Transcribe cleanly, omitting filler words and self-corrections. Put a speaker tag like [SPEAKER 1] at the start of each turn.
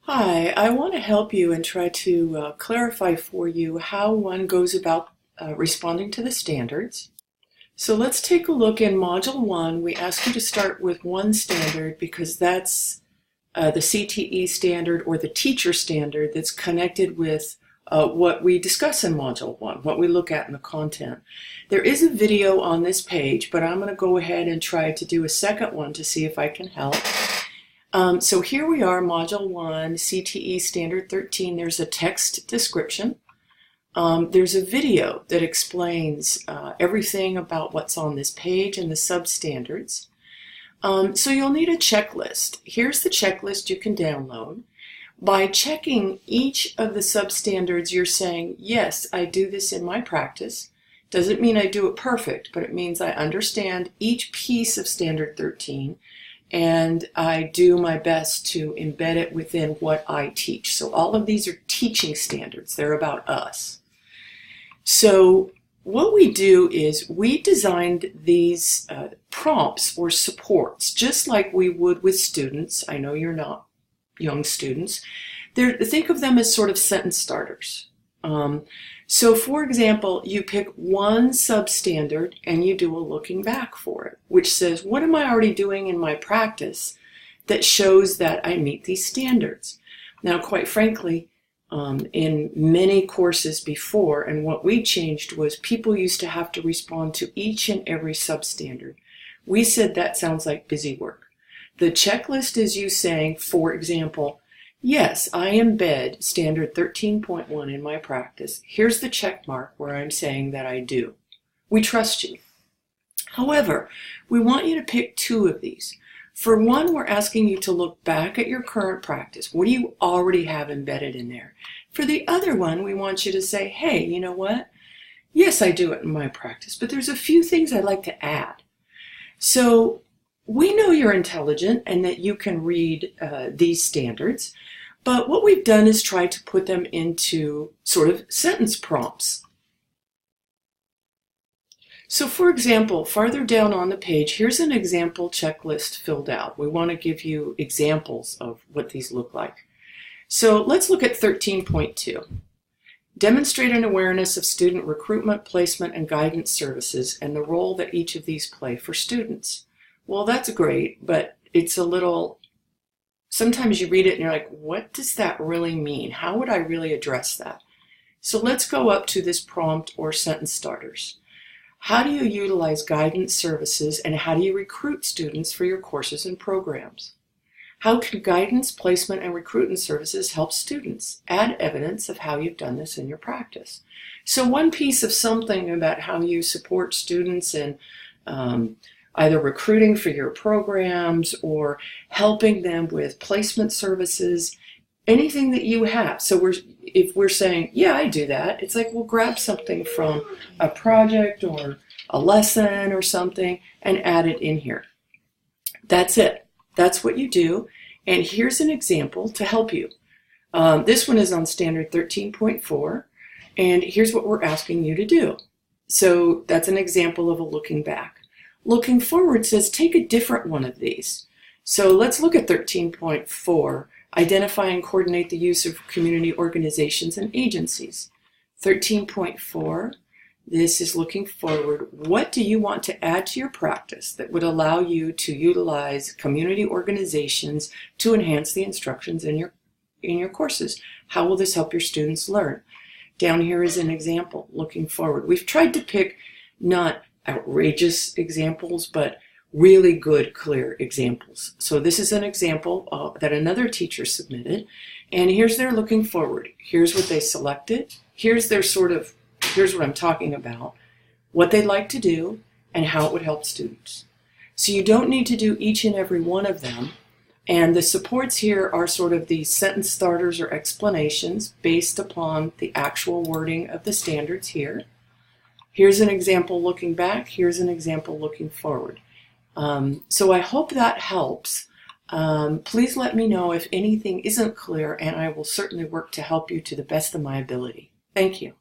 [SPEAKER 1] Hi, I want to help you and try to clarify for you how one goes about responding to the standards. So let's take a look in Module 1. We ask you to start with one standard because that's the CTE standard or the teacher standard that's connected with what we discuss in Module 1, what we look at in the content. There is a video on this page, but I'm going to go ahead and try to do a second one to see if I can help. So here we are, Module 1, CTE Standard 13. There's a text description. There's a video that explains everything about what's on this page and the substandards. So you'll need a checklist. Here's the checklist you can download. By checking each of the substandards, you're saying, yes, I do this in my practice. Doesn't mean I do it perfect, but it means I understand each piece of Standard 13. And I do my best to embed it within what I teach. So all of these are teaching standards. They're about us. So what we do is we designed these prompts or supports just like we would with students. I know you're not young students. Think of them as sort of sentence starters. So for example, you pick one substandard and you do a looking back for it, which says, what am I already doing in my practice that shows that I meet these standards? Now, quite frankly, in many courses before, and what we changed was people used to have to respond to each and every substandard. We said that sounds like busy work. The checklist is you saying, for example, yes, I embed Standard 13.1 in my practice. Here's the check mark where I'm saying that I do. We trust you. However, we want you to pick two of these. For one, we're asking you to look back at your current practice. What do you already have embedded in there? For the other one, we want you to say, hey, you know what? Yes, I do it in my practice, but there's a few things I'd like to add. So we know you're intelligent and that you can read these standards, but what we've done is try to put them into sort of sentence prompts. So for example, farther down on the page, here's an example checklist filled out. We want to give you examples of what these look like. So let's look at 13.2. Demonstrate an awareness of student recruitment, placement, and guidance services and the role that each of these play for students. Well, that's great, but it's a little, sometimes you read it and you're like, what does that really mean? How would I really address that? So let's go up to this prompt or sentence starters. How do you utilize guidance services and how do you recruit students for your courses and programs? How can guidance, placement, and recruitment services help students? Add evidence of how you've done this in your practice. So one piece of something about how you support students in either recruiting for your programs or helping them with placement services, anything that you have. So if we're saying, yeah, I do that, it's like we'll grab something from a project or a lesson or something and add it in here. That's it. That's what you do. And here's an example to help you. This one is on Standard 13.4, and here's what we're asking you to do. So that's an example of a looking back. Looking forward says take a different one of these. So let's look at 13.4, identify and coordinate the use of community organizations and agencies. 13.4, this is looking forward. What do you want to add to your practice that would allow you to utilize community organizations to enhance the instructions in your courses? How will this help your students learn? Down here is an example, looking forward. We've tried to pick not outrageous examples, but really good, clear examples. So this is an example that another teacher submitted, and here's their looking forward. Here's what they selected. Here's their here's what I'm talking about, what they'd like to do, and how it would help students. So you don't need to do each and every one of them, and the supports here are sort of the sentence starters or explanations based upon the actual wording of the standards here. Here's an example looking back. Here's an example looking forward. So I hope that helps. Please let me know if anything isn't clear, and I will certainly work to help you to the best of my ability. Thank you.